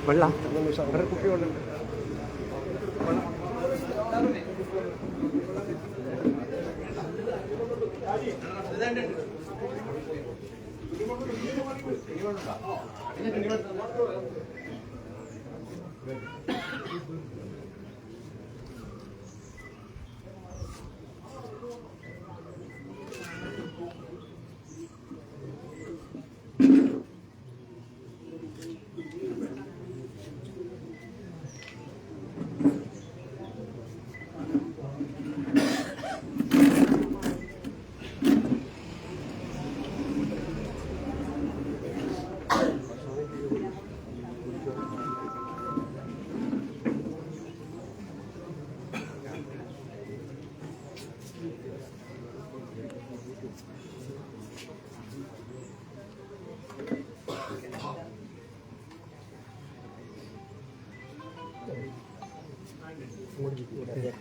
വെള്ളം കുപ്പി വെള്ളം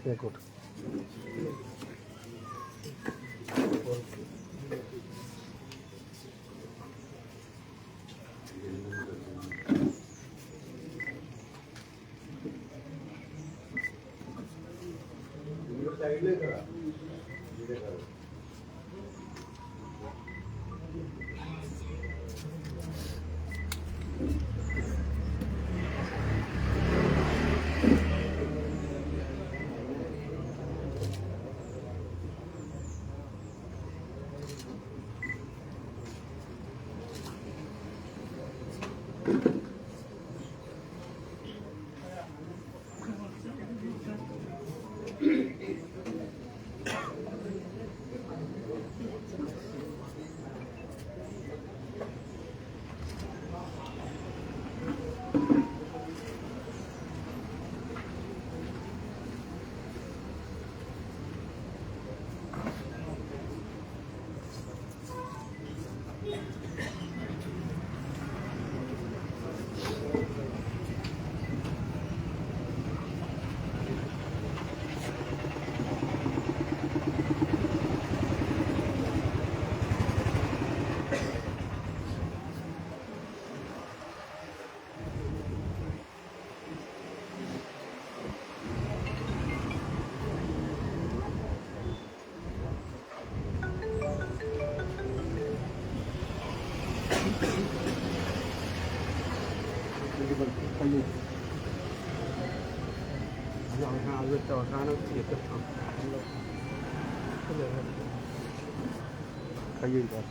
Record. കയ്യെഴുതാം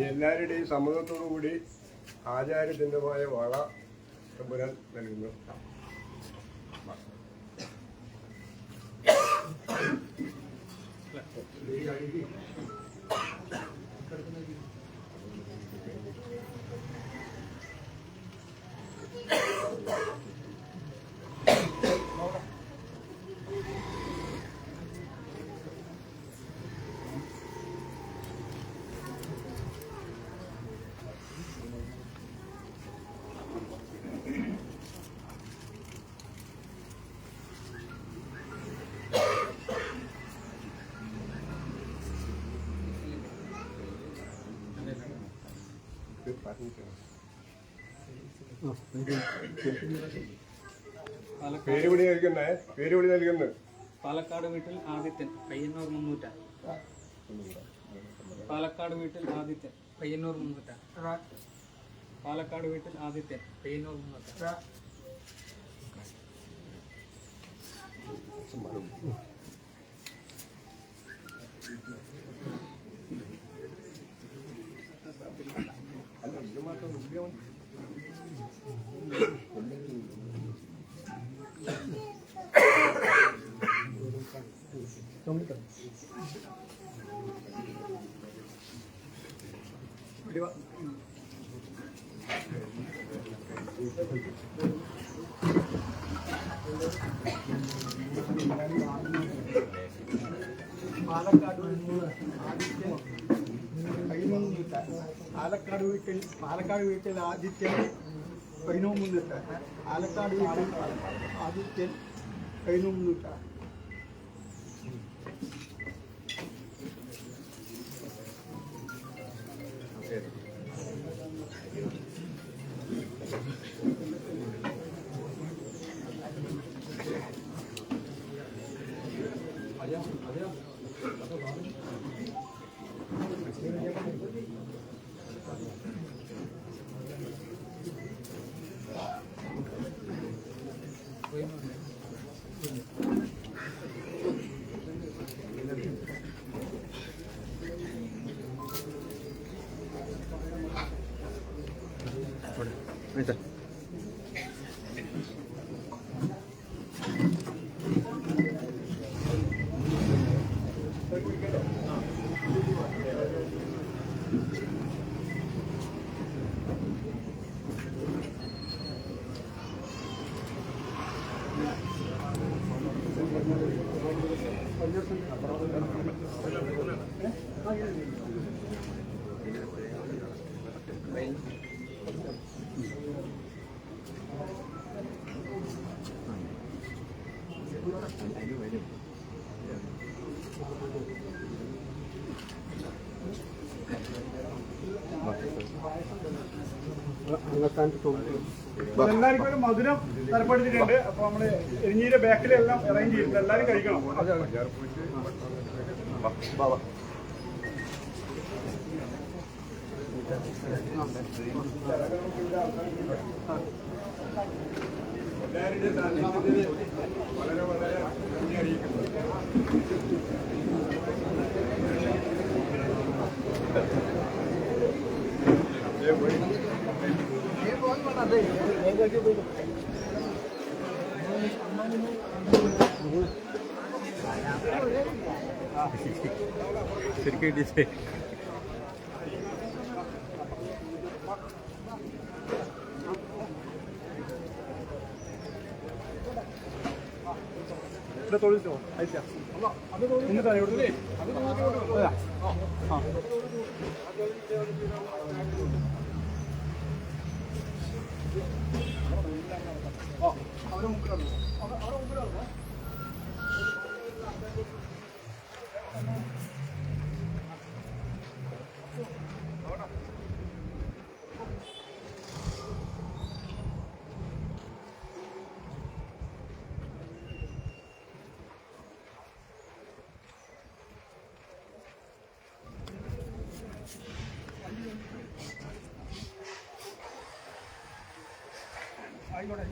എല്ലാവരുടെയും സമ്മതത്തോടു കൂടി ആചാരചിഹ്നമായ വള തമ്പുരാൻ നൽകുന്നു. പേരുവിളി നൽകുന്നത് പാലക്കാട് വീട്ടിൽ ആദിത്യൻ പയ്യന്നൂർ മുന്നൂറ്റ. പാലക്കാട് വീട്ടിൽ ആദിത്യൻ പയ്യന്നൂർ മുന്നൂറ്റ. പാലക്കാട് വീട്ടിൽ ആദിത്യൻ പയ്യന്നൂർ മുന്നൂറ്റ. പാലക്കാട് വീട്ടിൽ ആദിത്യൻ പതിനോ മുന്നൂറ്റ. പാലക്കാട് വീട്ടിൽ ആദിത്യൻ പതിനോ മുന്നൂറ്റ. എല്ലാവർക്കും ഒരു മധുരം തരപ്പെടുത്തിയിട്ടുണ്ട്. അപ്പൊ നമ്മള് എരിഞ്ഞീരെ ബാക്കിലെല്ലാം അറേഞ്ച് ചെയ്തിട്ടുണ്ട്. എല്ലാവരും കഴിക്കണം. വളരെ വളരെ നന്ദി അറിയിക്കുന്നു. ശരിക്കും ഡിസൈൻ തൊഴിലോ അയച്ച എന്നിട്ടാണ് ഇവിടെ അവരെ മുക്കിലാണ് അവിടെ മുക്കിലാണ്. ആയിക്കോട്ടെ.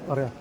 പറയാം.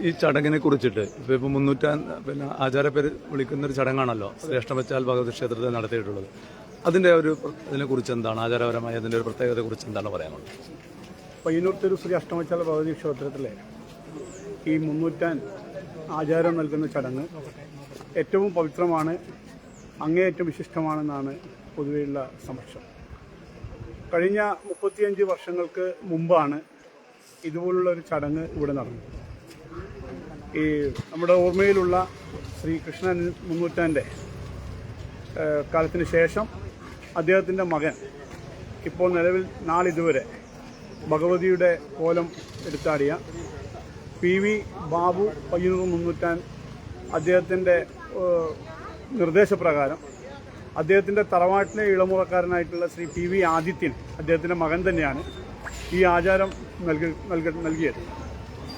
ഈ ചടങ്ങിനെ കുറിച്ചിട്ട് ഇപ്പം 300 ആചാരപ്പേര് വിളിക്കുന്നൊരു ചടങ്ങാണല്ലോ ശ്രേഷ്ഠമച്ചാൽ ഭഗവതി ക്ഷേത്രത്തിൽ നടത്തിയിട്ടുള്ളത്. അതിൻ്റെ ഇതിനെക്കുറിച്ച് എന്താണ് ആചാരപരമായ അതിൻ്റെ ഒരു പ്രത്യേകതയെക്കുറിച്ച് എന്താണ് പറയാനുള്ളത്? പയ്യന്നൂർ തിരു ശ്രീ അഷ്ടമച്ചാൽ ഭഗവതി ക്ഷേത്രത്തിലെ ഈ 300 ആചാരം നൽകുന്ന ചടങ്ങ് ഏറ്റവും പവിത്രമാണ്, അങ്ങേയറ്റം വിശിഷ്ടമാണെന്നാണ് പൊതുവെയുള്ള സമക്ഷം. കഴിഞ്ഞ 35 വർഷങ്ങൾക്ക് മുമ്പാണ് ഇതുപോലുള്ള ഒരു ചടങ്ങ് ഇവിടെ നടന്നത്. ഈ നമ്മുടെ ഓർമ്മയിലുള്ള ശ്രീ കൃഷ്ണൻ 300 കാലത്തിന് ശേഷം അദ്ദേഹത്തിൻ്റെ മകൻ ഇപ്പോൾ നിലവിൽ നാളിതുവരെ ഭഗവതിയുടെ കോലം എടുത്താടിയ PV ബാബു പയ്യന്നൂർ 300 അദ്ദേഹത്തിൻ്റെ നിർദ്ദേശപ്രകാരം അദ്ദേഹത്തിൻ്റെ തറവാട്ടിലെ ഇളമുറക്കാരനായിട്ടുള്ള ശ്രീ PV ആദിത്യൻ അദ്ദേഹത്തിൻ്റെ മകൻ തന്നെയാണ് ഈ ആചാരം നൽകിയത്.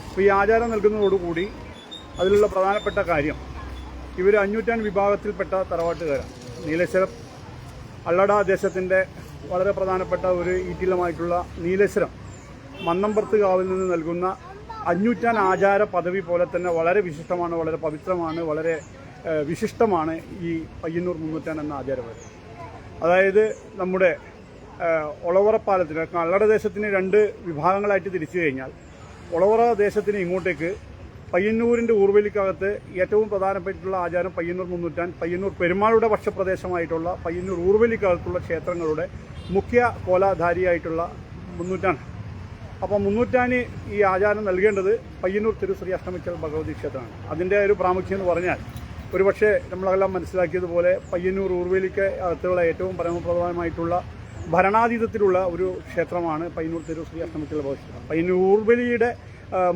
അപ്പോൾ ഈ ആചാരം നൽകുന്നതോടുകൂടി അതിലുള്ള പ്രധാനപ്പെട്ട കാര്യം, ഇവർ 500 വിഭാഗത്തിൽപ്പെട്ട തറവാട്ടുകാരാണ്. നീലേശ്വരം അള്ളട ദേശത്തിൻ്റെ വളരെ പ്രധാനപ്പെട്ട ഒരു ഈറ്റിലമായിട്ടുള്ള നീലേശ്വരം മന്നമ്പർത്ത് കാവിൽ നിന്ന് നൽകുന്ന 500 ആചാര പദവി പോലെ തന്നെ വളരെ വിശിഷ്ടമാണ്, വളരെ പവിത്രമാണ്, വളരെ വിശിഷ്ടമാണ് ഈ പയ്യന്നൂർ 300 എന്ന ആചാരപരം. അതായത് നമ്മുടെ ഒളവറ പാലത്തിന് അള്ളട ദേശത്തിന് 2 വിഭാഗങ്ങളായിട്ട് തിരിച്ചു കഴിഞ്ഞാൽ ഒളവറ ദേശത്തിന് ഇങ്ങോട്ടേക്ക് പയ്യന്നൂരിൻ്റെ ഊർവേലിക്കകത്ത് ഏറ്റവും പ്രധാനപ്പെട്ടുള്ള ആചാരം പയ്യന്നൂർ 300 പയ്യന്നൂർ പെരുമാളുടെ പക്ഷപ്രദേശമായിട്ടുള്ള പയ്യന്നൂർ ഊർവേലിക്കകത്തുള്ള ക്ഷേത്രങ്ങളുടെ മുഖ്യ കോലാധാരിയായിട്ടുള്ള 300. അപ്പോൾ 300 ഈ ആചാരം നൽകേണ്ടത് പയ്യന്നൂർ തിരു ശ്രീ അഷ്ടമച്ചാൽ ഭഗവതി ക്ഷേത്രമാണ്. അതിൻ്റെ ഒരു പ്രാമുഖ്യം എന്ന് പറഞ്ഞാൽ ഒരുപക്ഷെ നമ്മളെല്ലാം മനസ്സിലാക്കിയതുപോലെ പയ്യന്നൂർ ഊർവേലിക്ക് അകത്തുള്ള ഏറ്റവും പരമപ്രധാനമായിട്ടുള്ള ഭരണാതീതത്തിലുള്ള ഒരു ക്ഷേത്രമാണ് പയ്യന്നൂർ തിരു ശ്രീ അഷ്ടമിക്കൽ ഭഗവതി. പയ്യന്നൂർ ഊർവേലിയുടെ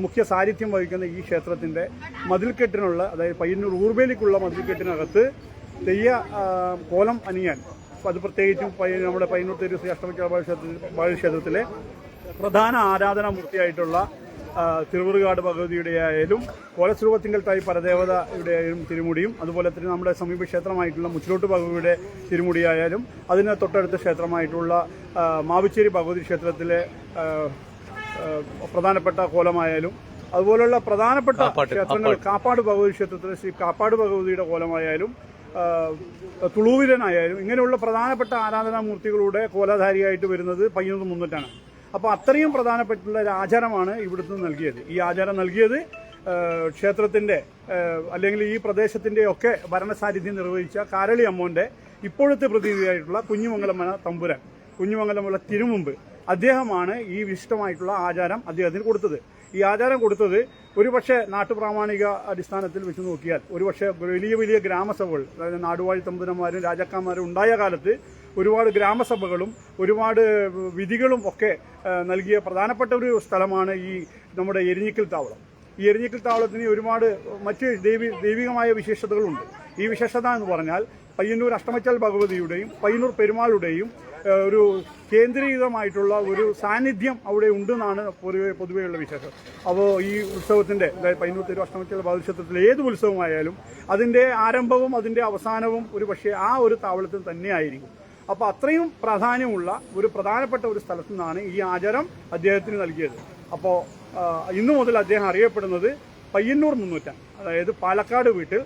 മുഖ്യ സാന്നിധ്യം വഹിക്കുന്ന ഈ ക്ഷേത്രത്തിൻ്റെ മതിൽക്കെട്ടിനുള്ള, അതായത് പയ്യന്നൂർ ഊർവേലിക്കുള്ള മതിൽക്കെട്ടിനകത്ത് തെയ്യ കോലം അണിയാൻ, അത് പ്രത്യേകിച്ചും നമ്മുടെ പയ്യന്നൂർ തിരു ശ്രീ അഷ്ടമിക്കൽ ഭഗവതി ക്ഷേത്രത്തിലെ പ്രധാന ആരാധനാമൂർത്തിയായിട്ടുള്ള തിരുവറുകാട് ഭഗവതിയുടെ ആയാലും കോലസ്വരൂപത്തിങ്കൽ തായി പരദേവതയുടെ ആയാലും തിരുമുടിയും, അതുപോലെ തന്നെ നമ്മുടെ സമീപ ക്ഷേത്രമായിട്ടുള്ള മുച്ചിലോട്ട് ഭഗവതിയുടെ തിരുമുടിയായാലും, അതിന് തൊട്ടടുത്ത ക്ഷേത്രമായിട്ടുള്ള മാവിച്ചേരി ഭഗവതി ക്ഷേത്രത്തിലെ പ്രധാനപ്പെട്ട കോലമായാലും, അതുപോലുള്ള പ്രധാനപ്പെട്ട ക്ഷേത്രങ്ങൾ കാപ്പാട് ഭഗവതി ക്ഷേത്രത്തിലെ ശ്രീ കാപ്പാട് ഭഗവതിയുടെ കോലമായാലും, തുളൂവിരനായാലും, ഇങ്ങനെയുള്ള പ്രധാനപ്പെട്ട ആരാധനാമൂർത്തികളുടെ കോലധാരിയായിട്ട് വരുന്നത് പയ്യന്നൂർ മുന്നൂറ്റാണ്. അപ്പോൾ അത്രയും പ്രധാനപ്പെട്ടുള്ള ഒരു ആചാരമാണ് ഇവിടുന്ന് നൽകിയത്. ഈ ആചാരം നൽകിയത് ക്ഷേത്രത്തിൻ്റെ അല്ലെങ്കിൽ ഈ പ്രദേശത്തിൻ്റെ ഒക്കെ ഭരണസാന്നിധ്യം നിർവഹിച്ച കാരളി അമ്മോൻ്റെ ഇപ്പോഴത്തെ പ്രതിനിധിയായിട്ടുള്ള കുഞ്ഞുമംഗലം തമ്പുരാൻ, കുഞ്ഞുമംഗലമുള്ള തിരുമുമ്പ്, അദ്ദേഹമാണ് ഈ വിശിഷ്ടമായിട്ടുള്ള ആചാരം അദ്ദേഹത്തിന് കൊടുത്തത്. ഈ ആചാരം കൊടുത്തത് ഒരുപക്ഷെ നാട്ടുപ്രാമാണിക അടിസ്ഥാനത്തിൽ വെച്ച് നോക്കിയാൽ ഒരുപക്ഷെ വലിയ വലിയ ഗ്രാമസഭകൾ, അതായത് നാടുവാഴി തമ്പുരന്മാരും രാജാക്കന്മാരും ഉണ്ടായ കാലത്ത് ഒരുപാട് ഗ്രാമസഭകളും ഒരുപാട് വിധികളും ഒക്കെ നൽകിയ പ്രധാനപ്പെട്ട ഒരു സ്ഥലമാണ് ഈ നമ്മുടെ എരിഞ്ഞിക്കൽ താവളം. ഈ എരിഞ്ഞിക്കൽ താവളത്തിന് ഒരുപാട് മറ്റ് ദൈവികമായ വിശേഷതകളുണ്ട്. ഈ വിശേഷത എന്ന് പറഞ്ഞാൽ പയ്യന്നൂർ അഷ്ടമച്ചാൽ ഭഗവതിയുടെയും പയ്യന്നൂർ പെരുമാളുടെയും ഒരു കേന്ദ്രീകൃതമായിട്ടുള്ള ഒരു സാന്നിധ്യം അവിടെ ഉണ്ടെന്നാണ് പൊതുവെയുള്ള വിശേഷം. അപ്പോൾ ഈ ഉത്സവത്തിൻ്റെ, അതായത് പയ്യന്നൂർ തിരു അഷ്ടമച്ചാൽ ഭഗവതി ക്ഷേത്രത്തിലെ ഏത് ഉത്സവമായാലും അതിൻ്റെ ആരംഭവും അതിൻ്റെ അവസാനവും ഒരു പക്ഷേ ആ ഒരു താവളത്തിൽ തന്നെ ആയിരിക്കും. അപ്പോൾ അത്രയും പ്രാധാന്യമുള്ള ഒരു പ്രധാനപ്പെട്ട ഒരു സ്ഥലത്തു നിന്നാണ് ഈ ആചാരം അദ്ദേഹത്തിന് നൽകിയത്. അപ്പോൾ ഇന്നു മുതൽ അദ്ദേഹം അറിയപ്പെടുന്നത് പയ്യന്നൂർ മുന്നൂറ്റാൻ, അതായത് പാലക്കാട് വീട്ടിൽ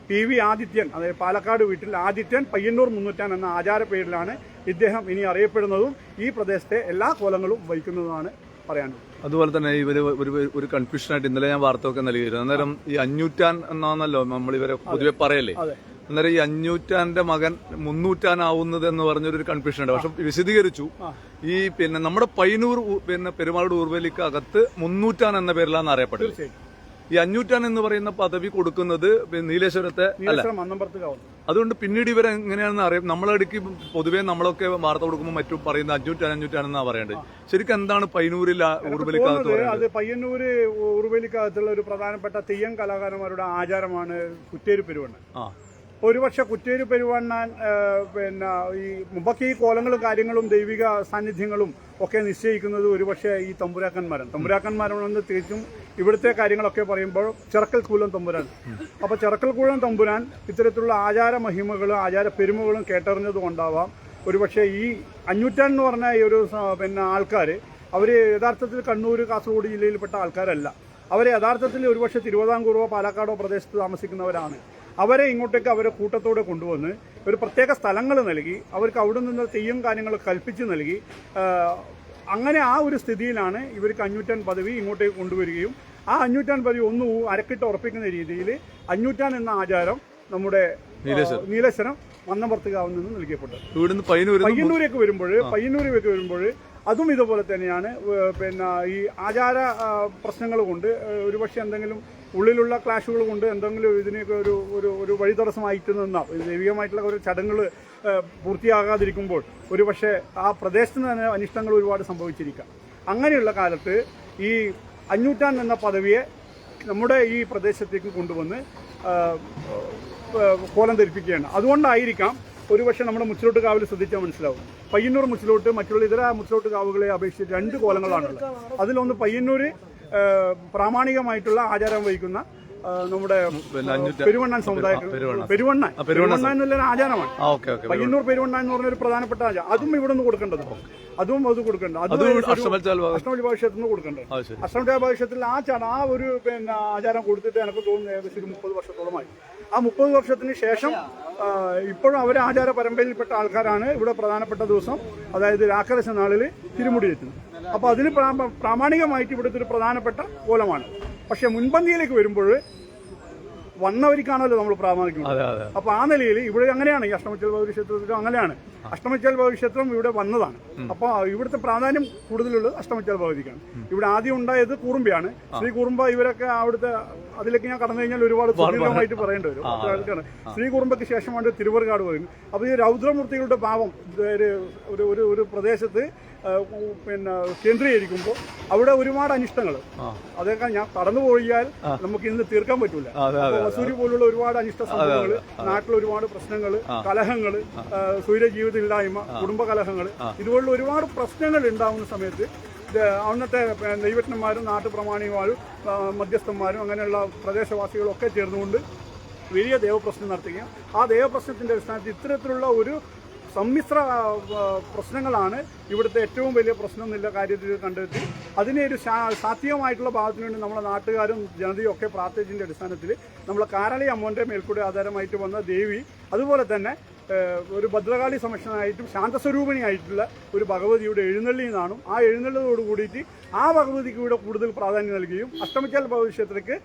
PV ആദിത്യൻ, അതായത് പാലക്കാട് വീട്ടിൽ ആദിത്യൻ പയ്യന്നൂർ മുന്നൂറ്റാൻ എന്ന ആചാര പേരിലാണ് ഇദ്ദേഹം ഇനി അറിയപ്പെടുന്നതും ഈ പ്രദേശത്തെ എല്ലാ കോലങ്ങളും വഹിക്കുന്നതുമാണ് പറയാനുള്ളത്. അതുപോലെ തന്നെ ഇവര് ഒരു കൺഫ്യൂഷനായിട്ട് ഇന്നലെ ഞാൻ വാർത്തയൊക്കെ നൽകിയിരുന്നു. അന്നേരം ഈ അഞ്ഞൂറ്റാൻ എന്നാണല്ലോ നമ്മൾ ഇവരെ പൊതുവെ പറയല്ലേ, അന്നേരം ഈ അഞ്ഞൂറ്റാന്റെ മകൻ മുന്നൂറ്റാനാവുന്നത് എന്ന് പറഞ്ഞൊരു കൺഫ്യൂഷൻ ഉണ്ട്. പക്ഷെ വിശദീകരിച്ചു, ഈ പിന്നെ നമ്മുടെ പയ്യന്നൂർ പെരുമാളുടെ ഊർവേലിക്ക് അകത്ത് മുന്നൂറ്റാൻ എന്ന പേരിലാണ് അറിയപ്പെട്ടത്. ഈ അഞ്ഞൂറ്റാൻ എന്ന് പറയുന്ന പദവി കൊടുക്കുന്നത് നീലേശ്വരത്തെ അല്ല. അതുകൊണ്ട് പിന്നീട് ഇവരെ എങ്ങനെയാണെന്ന് അറിയാം. നമ്മളെടുക്ക് പൊതുവെ നമ്മളൊക്കെ വാർത്ത കൊടുക്കുമ്പോൾ മറ്റും പറയുന്ന അഞ്ഞൂറ്റാനെന്നാണ് പറയേണ്ടത്. ശരിക്കും എന്താണ് പയ്യന്നൂരിൽ ഊർവേലിക്കകത്ത് പറയുന്നത്? അത് പയ്യന്നൂര് ഊർവേലിക്കകത്തുള്ള ഒരു പ്രധാനപ്പെട്ട തെയ്യം കലാകാരന്മാരുടെ ആചാരമാണ് കുറ്റേരി പെരുവണ്ണൻ. ഒരുപക്ഷെ കുറ്റേരി പെരുവണ്ണാൻ പിന്നെ ഈ മുമ്പൊക്കെ ഈ കോലങ്ങളും കാര്യങ്ങളും ദൈവിക സാന്നിധ്യങ്ങളും ഒക്കെ നിശ്ചയിക്കുന്നത് ഒരുപക്ഷെ ഈ തമ്പുരാക്കന്മാരാണെന്ന് തിരിച്ചും ഇവിടുത്തെ കാര്യങ്ങളൊക്കെ പറയുമ്പോൾ ചിറക്കൽ കൂലം തമ്പുരാൻ. അപ്പോൾ ചിറക്കൽ കൂലം തമ്പുരാൻ ഇത്തരത്തിലുള്ള ആചാര മഹിമകളും ആചാര പെരുമകളും കേട്ടറിഞ്ഞതുകൊണ്ടാവാം ഒരുപക്ഷെ ഈ അഞ്ഞൂറ്റാൻ എന്ന് പറഞ്ഞ ഈ ഒരു പിന്നെ ആൾക്കാർ അവർ യഥാർത്ഥത്തിൽ കണ്ണൂർ കാസർഗോഡ് ജില്ലയിൽപ്പെട്ട ആൾക്കാരല്ല. അവർ യഥാർത്ഥത്തിൽ ഒരുപക്ഷെ തിരുവിതാംകൂറോ പാലക്കാടോ പ്രദേശത്ത് താമസിക്കുന്നവരാണ്. അവരെ ഇങ്ങോട്ടേക്ക് അവരെ കൂട്ടത്തോടെ കൊണ്ടുവന്ന് ഒരു പ്രത്യേക സ്ഥലങ്ങൾ നൽകി അവർക്ക് അവിടെ നിന്ന് തെയ്യം കാര്യങ്ങൾ കൽപ്പിച്ച് നൽകി. അങ്ങനെ ആ ഒരു സ്ഥിതിയിലാണ് ഇവർക്ക് അഞ്ഞൂറ്റാൻ പദവി ഇങ്ങോട്ടേക്ക് കൊണ്ടുവരികയും ആ അഞ്ഞൂറ്റാൻ പദവി ഒന്ന് അരക്കിട്ട് ഉറപ്പിക്കുന്ന രീതിയിൽ അഞ്ഞൂറ്റാൻ എന്ന ആചാരം നമ്മുടെ നീലേശ്വരം മന്നമ്പർത്തുകാവിൽ നിന്ന് നൽകിയപ്പെട്ടത്. പയ്യന്നൂരേക്ക് വരുമ്പോൾ അതും ഇതുപോലെ തന്നെയാണ്. പിന്നെ ഈ ആചാര പ്രശ്നങ്ങൾ കൊണ്ട് ഒരുപക്ഷെ എന്തെങ്കിലും ഉള്ളിലുള്ള ക്ലാഷുകൾ കൊണ്ട് എന്തെങ്കിലും ഇതിനൊക്കെ ഒരു വഴി തടസ്സമായിട്ട് നിന്നാം, ദൈവികമായിട്ടുള്ള ഒരു ചടങ്ങുകൾ പൂർത്തിയാകാതിരിക്കുമ്പോൾ ഒരുപക്ഷെ ആ പ്രദേശത്ത് തന്നെ അനിഷ്ടങ്ങൾ ഒരുപാട് സംഭവിച്ചിരിക്കാം. അങ്ങനെയുള്ള കാലത്ത് ഈ അഞ്ഞൂറ്റാൻ എന്ന പദവിയെ നമ്മുടെ ഈ പ്രദേശത്തേക്ക് കൊണ്ടുവന്ന് കോലം ധരിപ്പിക്കുകയാണ്. അതുകൊണ്ടായിരിക്കാം ഒരുപക്ഷെ നമ്മുടെ മുച്ചിലോട്ട് കാവിൽ ശ്രദ്ധിച്ചാൽ മനസ്സിലാവും. പയ്യന്നൂർ മുച്ചിലോട്ട് മറ്റുള്ള ഇതര മുച്ചിലോട്ട് കാവുകളെ അപേക്ഷിച്ച് 2 കോലങ്ങളാണുള്ളത്. അതിലൊന്ന് പയ്യന്നൂർ പ്രാമാണികമായിട്ടുള്ള ആചാരം വഹിക്കുന്ന നമ്മുടെ പെരുവണ്ണാൻ സമുദായത്തിൽ പെരുവണ്ണ എന്നുള്ള ആചാരമാണ്. പയ്യന്നൂർ പെരുവണ്ണ എന്ന് പറഞ്ഞൊരു പ്രധാനപ്പെട്ട ആചാരം. അതും ഇവിടെ നിന്ന് കൊടുക്കേണ്ടത്, അത് കൊടുക്കേണ്ടത് അഷ്ടമി ഭവിഷ്യത്തിൽ നിന്ന് കൊടുക്കേണ്ടത്. അഷ്ടമി ഭവിഷ്യത്തിൽ ആ ഒരു പിന്നെ ആചാരം കൊടുത്തിട്ട് എനിക്ക് തോന്നുന്നു ഏകദേശം 30 വർഷത്തോളമായി. ആ 30 വർഷത്തിന് ശേഷം ഇപ്പോഴും അവരെ ആചാര പരമ്പരയിൽപ്പെട്ട ആൾക്കാരാണ് ഇവിടെ പ്രധാനപ്പെട്ട ദിവസം, അതായത് രാക്കരശ നാളിൽ തിരുമുടി എത്തുന്നത്. അപ്പോൾ അതിന് പ്രാമാണികമായിട്ട് ഇവിടുത്തെ ഒരു പ്രധാനപ്പെട്ട കോലമാണ്. പക്ഷെ മുൻപന്തിയിലേക്ക് വരുമ്പോൾ വന്നവർക്കാണല്ലോ നമ്മൾ പ്രാമാണിക്കും. അപ്പൊ ആ നിലയിൽ ഇവിടെ അങ്ങനെയാണ്, ഈ അഷ്ടമിച്ചാൽ ഭഗവതി ക്ഷേത്രത്തിലും അങ്ങനെയാണ്. അഷ്ടമിച്ചാൽ ഭഗവതി ക്ഷേത്രം ഇവിടെ വന്നതാണ്. അപ്പൊ ഇവിടുത്തെ പ്രാധാന്യം കൂടുതലുള്ളത് അഷ്ടമിച്ചാൽ ഭഗവതിക്കാണ്. ഇവിടെ ആദ്യം ഉണ്ടായത് കൂറുമ്പയാണ്. ശ്രീ കൂറുമ്പ ഇവരൊക്കെ അവിടുത്തെ അതിലേക്ക് ഞാൻ കടന്നു കഴിഞ്ഞാൽ ഒരുപാട് സുദീർഘമായിട്ട് പറയേണ്ടി വരും. ശ്രീ കുറുമ്പയ്ക്ക് ശേഷമാണ് തിരുവറുകാട് പറയുന്നത്. അപ്പോൾ ഈ രൗദ്രമൂർത്തികളുടെ ഭാവം ഒരു പ്രദേശത്ത് പിന്നെ കേന്ദ്രീകരിക്കുമ്പോൾ അവിടെ ഒരുപാട് അനിഷ്ടങ്ങൾ, അതൊക്കെ ഞാൻ കടന്നു പോയാൽ നമുക്ക് ഇന്ന് തീർക്കാൻ പറ്റൂല. വസൂരി പോലുള്ള ഒരുപാട് അനിഷ്ട സംഭവങ്ങൾ, നാട്ടിൽ ഒരുപാട് പ്രശ്നങ്ങൾ, കലഹങ്ങൾ, സ്വൈര ജീവിതമില്ലായ്മ, കുടുംബ കലഹങ്ങൾ, ഇതുപോലുള്ള ഒരുപാട് പ്രശ്നങ്ങൾ ഉണ്ടാവുന്ന സമയത്ത് അന്നത്തെ ദൈവജ്ഞന്മാരും നാട്ടുപ്രമാണിമാരും മധ്യസ്ഥന്മാരും അങ്ങനെയുള്ള പ്രദേശവാസികളും ഒക്കെ ചേർന്നുകൊണ്ട് വലിയ ദേവപ്രശ്നം നടത്തുകയും ആ ദേവപ്രശ്നത്തിന്റെ അടിസ്ഥാനത്തിൽ ഇത്തരത്തിലുള്ള ഒരു സമ്മിശ്ര പ്രശ്നങ്ങളാണ് ഇവിടുത്തെ ഏറ്റവും വലിയ പ്രശ്നം എന്നുള്ള കാര്യത്തിൽ കണ്ടെത്തി അതിനെ ഒരു സാധ്യമായിട്ടുള്ള ഭാഗത്തിന് വേണ്ടി നമ്മളെ നാട്ടുകാരും ജനതയും ഒക്കെ പ്രാർത്ഥിച്ചതിൻ്റെ അടിസ്ഥാനത്തിൽ നമ്മളെ കാരളി അമ്മോൻ്റെ മേൽക്കൂടെ ആധാരമായിട്ട് വന്ന ദേവി, അതുപോലെ തന്നെ ഒരു ഭദ്രകാളി സമക്ഷനായിട്ടും ശാന്തസ്വരൂപിണിയായിട്ടുള്ള ഒരു ഭഗവതിയുടെ എഴുന്നള്ളി നിന്നാണ്. ആ എഴുന്നള്ളതോട് കൂടിയിട്ട് ആ ഭഗവതിക്ക് ഇവിടെ കൂടുതൽ പ്രാധാന്യം നൽകുകയും അഷ്ടമിച്ചാൽ ഭഗവതി ക്ഷേത്രത്തിലേക്ക്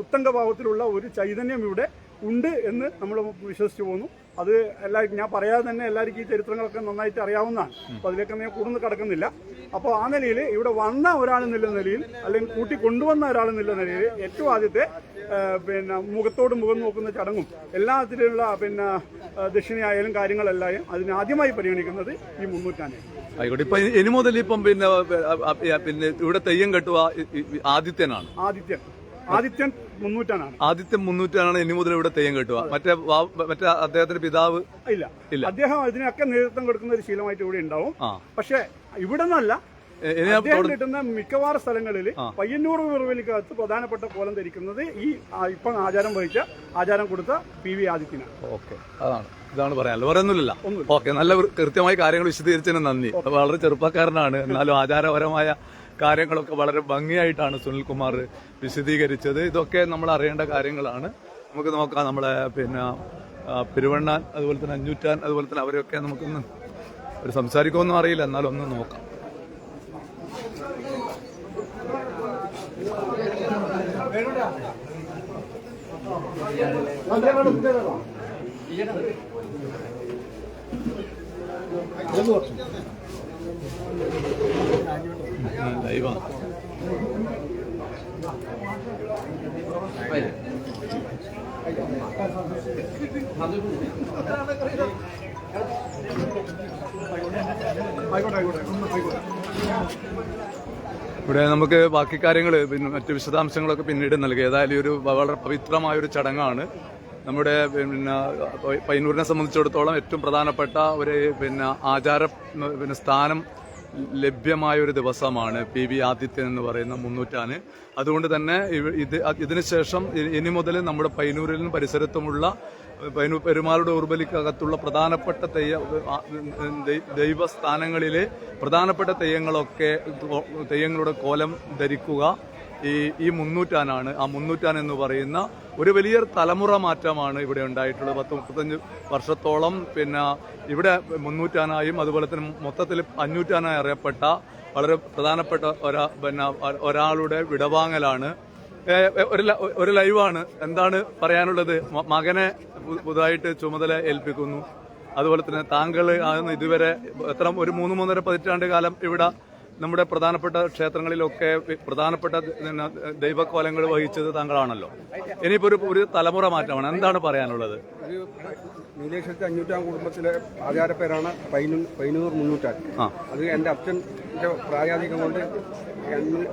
ഉത്തംഗഭാവത്തിലുള്ള ഒരു ചൈതന്യം ഇവിടെ ഉണ്ട് എന്ന് നമ്മൾ വിശ്വസിച്ചു പോകുന്നു. അത് എല്ലാവർക്കും ഞാൻ പറയാതെ തന്നെ എല്ലാവർക്കും ഈ ചരിത്രങ്ങളൊക്കെ നന്നായിട്ട് അറിയാവുന്നതാണ്. അപ്പോൾ അതിലേക്കൊന്നും ഞാൻ കൂടുതൽ കടക്കുന്നില്ല. അപ്പോൾ ആ നിലയിൽ ഇവിടെ വന്ന ഒരാളെന്നുള്ള നിലയിൽ അല്ലെങ്കിൽ കൂട്ടി കൊണ്ടുവന്ന ഒരാളെന്നുള്ള നിലയിൽ ഏറ്റവും ആദ്യത്തെ പിന്നെ മുഖത്തോട് മുഖം നോക്കുന്ന ചടങ്ങും എല്ലാത്തിലുള്ള പിന്നെ ദക്ഷിണയായാലും കാര്യങ്ങളെല്ലാം അതിനാദ്യമായി പരിഗണിക്കുന്നത് ഈ 300 ആയിക്കോട്ടെ. ഇപ്പൊ ഇനി മുതൽ ഇപ്പം പിന്നെ ഇവിടെ തെയ്യം കെട്ടുക ആദിത്യനാണ്. ആദിത്യൻ 300 ആദിത്യൻ 300 ഇനി മുതൽ ഇവിടെ തെയ്യം കെട്ടുക. മറ്റേ അദ്ദേഹത്തിന്റെ പിതാവ് ഇല്ല. അദ്ദേഹം ഇതിനൊക്കെ നേതൃത്വം കൊടുക്കുന്ന ഒരു ശീലമായിട്ട് ഇവിടെ ഉണ്ടാവും. പക്ഷെ ഇവിടെ നിന്നല്ല, അദ്ദേഹം കിട്ടുന്ന മിക്കവാറും സ്ഥലങ്ങളിൽ പയ്യന്നൂർ വിറവലിക്കകത്ത് പ്രധാനപ്പെട്ട കോലം ധരിക്കുന്നത് ഈ ഇപ്പം ആചാരം കൊടുത്ത PV ആദിത്യനാണ്. ഓക്കെ, ഇതാണ് പറയാനുള്ളത്. പറയുന്നില്ല. ഓക്കെ, നല്ല കൃത്യമായി കാര്യങ്ങൾ വിശദീകരിച്ചതിന് നന്ദി. വളരെ ചെറുപ്പക്കാരനാണ്, എന്നാലും ആചാരപരമായ കാര്യങ്ങളൊക്കെ വളരെ ഭംഗിയായിട്ടാണ് സുനിൽകുമാർ വിശദീകരിച്ചത്. ഇതൊക്കെ നമ്മൾ അറിയേണ്ട കാര്യങ്ങളാണ്. നമുക്ക് നോക്കാം, നമ്മളെ പിന്നെ പെരുവണ്ണാൻ, അതുപോലെ തന്നെ അഞ്ഞൂറ്റാൻ, അതുപോലെ തന്നെ അവരെയൊക്കെ നമുക്കൊന്ന് ഒരു സംസാരിക്കുമെന്നും അറിയില്ല, എന്നാലും ഒന്ന് നോക്കാം. ലൈവാണ്. ഇവിടെ നമുക്ക് ബാക്കി കാര്യങ്ങൾ പിന്നെ മറ്റു വിശദാംശങ്ങളൊക്കെ പിന്നീട് നൽകി. ഏതായാലും ഒരു വളരെ പവിത്രമായൊരു ചടങ്ങാണ്. നമ്മുടെ പിന്നെ പയ്യന്നൂരിനെ സംബന്ധിച്ചിടത്തോളം ഏറ്റവും പ്രധാനപ്പെട്ട ഒരു ആചാര സ്ഥാനം ലഭ്യമായൊരു ദിവസമാണ് PV ആദിത്യൻ എന്ന് പറയുന്ന 300. അതുകൊണ്ട് തന്നെ ഇതിനുശേഷം ഇനി മുതൽ നമ്മുടെ പയ്യന്നൂരിലും പരിസരത്തുമുള്ള പെരുമാളുടെ ഊർബലിക്കകത്തുള്ള പ്രധാനപ്പെട്ട ദൈവസ്ഥാനങ്ങളിലെ പ്രധാനപ്പെട്ട തെയ്യങ്ങളുടെ കോലം ധരിക്കുക ഈ 300 ആ 300 എന്ന് പറയുന്ന ഒരു വലിയ തലമുറ മാറ്റമാണ് ഇവിടെ ഉണ്ടായിട്ടുള്ളത്. 30-35 വർഷത്തോളം പിന്നെ ഇവിടെ 300 അതുപോലെ തന്നെ മൊത്തത്തിൽ 500 അറിയപ്പെട്ട വളരെ പ്രധാനപ്പെട്ട ഒരാളുടെ വിടവാങ്ങലാണ്. ഒരു ലൈവാണ്. എന്താണ് പറയാനുള്ളത്? മകനെ പുതുതായിട്ട് ചുമതല ഏൽപ്പിക്കുന്നു. അതുപോലെ തന്നെ താങ്കൾ ഇതുവരെ ഒരു 3-3.5 പതിറ്റാണ്ട് കാലം ഇവിടെ നമ്മുടെ പ്രധാനപ്പെട്ട ക്ഷേത്രങ്ങളിലൊക്കെ പ്രധാനപ്പെട്ട ദൈവക്കോലങ്ങൾ വഹിച്ചത് താങ്കളാണല്ലോ. ഇനിയിപ്പോ ഒരു തലമുറ മാറ്റമാണ്. എന്താണ് പറയാനുള്ളത്? നീലേശ്വരത്തെ 500 കുടുംബത്തിലെ ആചാരപ്പേരാണ് പയ്യന്നൂർ 300. അത് എൻ്റെ അച്ഛൻ്റെ പ്രായാധികം കൊണ്ട്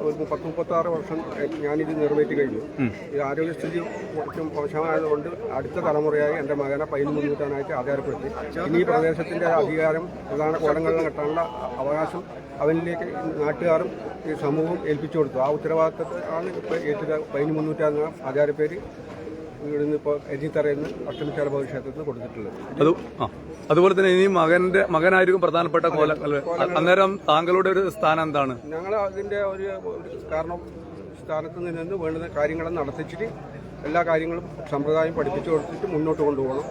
ഒരു 30-36 വർഷം ഞാനിത് നിറവേറ്റി കഴിഞ്ഞു. ഈ ആരോഗ്യസ്ഥിതി കുറച്ചും മോശമായതുകൊണ്ട് അടുത്ത തലമുറയായി എൻ്റെ മകനെ പയ്യന്നൂർ 300 ആചാരപ്പെടുത്തി. ഇനി ഈ പ്രദേശത്തിൻ്റെ അധികാരം പ്രധാന കോലങ്ങളിൽ കെട്ടാനുള്ള അവകാശം അവനിലേക്ക് നാട്ടുകാരും ഈ സമൂഹം ഏൽപ്പിച്ചു കൊടുത്തു. ആ ഉത്തരവാദിത്തമാണ് ഇപ്പോൾ ഏറ്റവും പയ്യന്നൂർ 300 എന്ന ആചാരപ്പേര് ഇവിടുന്ന് ഇപ്പോൾ എരിത്തറയെന്ന് അഷ്ടമിച്ചാൽ ഭഗവതി ക്ഷേത്രത്തിൽ കൊടുത്തിട്ടുള്ളത്. അതുപോലെ തന്നെ ഇനി മകനായിരിക്കും പ്രധാനപ്പെട്ട കോലങ്ങൾ. അന്നേരം താങ്കളുടെ ഒരു സ്ഥാനം എന്താണ്? ഞങ്ങൾ അതിന്റെ ഒരു കാരണം സ്ഥാനത്ത് നിന്ന് വേണ്ടുന്ന കാര്യങ്ങൾ നടത്തിച്ചിട്ട് എല്ലാ കാര്യങ്ങളും സമ്പ്രദായം പഠിപ്പിച്ചു കൊടുത്തിട്ട് മുന്നോട്ട് കൊണ്ടുപോകണം.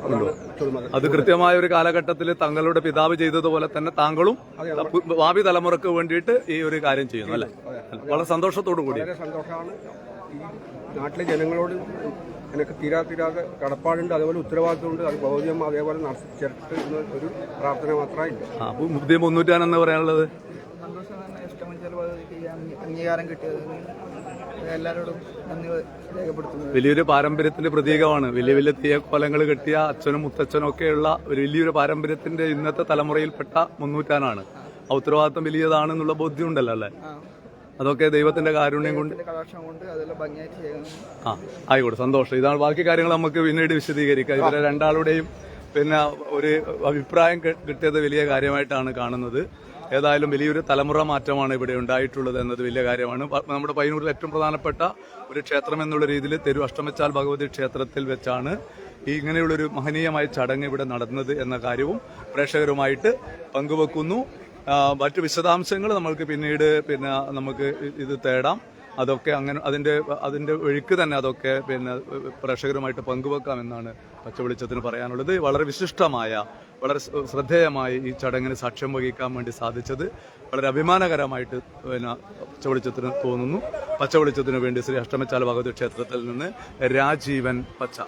അത് കൃത്യമായ ഒരു കാലഘട്ടത്തിൽ തങ്ങളുടെ പിതാവ് ചെയ്തതുപോലെ തന്നെ താങ്കളും ഭാവി തലമുറക്ക് വേണ്ടിയിട്ട് ഈ ഒരു കാര്യം ചെയ്യുന്നു അല്ലേ? വളരെ സന്തോഷത്തോടു കൂടി. വളരെ സന്തോഷമാണ്. ഈ നാട്ടിലെ ജനങ്ങളോട് എനിക്ക് തീരാതെ കടപ്പാടുണ്ട്, അതുപോലെ ഉത്തരവാദിത്തമുണ്ട്. അത് ഭൗതികം അതേപോലെ നടത്തിച്ചിട്ട് ഒരു പ്രാർത്ഥന മാത്രമേ ഇല്ല. പുതിയ 300 എന്ന് പറയാനുള്ളത് സന്തോഷം തന്നെ. ഇഷ്ടമഞ്ചൽ പദ്ധതിക്ക് ഈ അംഗീകാരം കിട്ടിയതിന് എല്ലാവരോടും നന്ദി രേഖപ്പെടുത്തുന്നത്. വലിയൊരു പാരമ്പര്യത്തിന്റെ പ്രതീകമാണ്. വലിയ വലിയ തീയക്കോലങ്ങൾ കെട്ടിയ അച്ഛനും മുത്തച്ഛനും ഒക്കെയുള്ള ഒരു വലിയൊരു പാരമ്പര്യത്തിന്റെ ഇന്നത്തെ തലമുറയിൽപ്പെട്ട 300 ആ ഉത്തരവാദിത്തം വലിയതാണെന്നുള്ള ബോധ്യമുണ്ടല്ലോ അല്ലേ? അതൊക്കെ ദൈവത്തിന്റെ കാരുണ്യം കൊണ്ട് കടാക്ഷം കൊണ്ട് അതെല്ലാം ഭംഗിയായിട്ട് ചെയ്യണം. ആയിക്കോട്ടെ, സന്തോഷം. ഇതാണ് ബാക്കി കാര്യങ്ങൾ നമുക്ക് പിന്നീട് വിശദീകരിക്കാം. ഇവരെ രണ്ടാളുടെയും പിന്നെ ഒരു അഭിപ്രായം കിട്ടിയത് വലിയ കാര്യമായിട്ടാണ് കാണുന്നത്. ഏതായാലും വലിയൊരു തലമുറ മാറ്റമാണ് ഇവിടെ ഉണ്ടായിട്ടുള്ളത് എന്നത് വലിയ കാര്യമാണ്. നമ്മുടെ പയ്യന്നൂരിൽ ഏറ്റവും പ്രധാനപ്പെട്ട ഒരു ക്ഷേത്രം എന്നുള്ള രീതിയിൽ അഷ്ടമച്ചാൽ ഭഗവതി ക്ഷേത്രത്തിൽ വെച്ചാണ് ഇങ്ങനെയുള്ളൊരു മഹനീയമായ ചടങ്ങ് ഇവിടെ നടന്നത് എന്ന കാര്യവും പ്രേക്ഷകരുമായിട്ട് പങ്കുവെക്കുന്നു. മറ്റു വിശദാംശങ്ങൾ നമ്മൾക്ക് പിന്നീട് നമുക്ക് ഇത് തേടാം. അതൊക്കെ അങ്ങനെ അതിന്റെ ഒഴുക്ക് തന്നെ അതൊക്കെ പ്രേക്ഷകരുമായിട്ട് പങ്കുവെക്കാമെന്നാണ് പച്ചവെളിച്ചത്തിന് പറയാനുള്ളത്. വളരെ വിശിഷ്ടമായ, വളരെ ശ്രദ്ധേയമായി ഈ ചടങ്ങിന് സാക്ഷ്യം വഹിക്കാൻ വേണ്ടി സാധിച്ചത് വളരെ അഭിമാനകരമായിട്ട് പച്ചവെളിച്ചത്തിന് തോന്നുന്നു. പച്ചവെളിച്ചത്തിന് വേണ്ടി ശ്രീ അഷ്ടമച്ചാൽ ഭഗവതി ക്ഷേത്രത്തിൽ നിന്ന് രാജീവൻ പച്ച.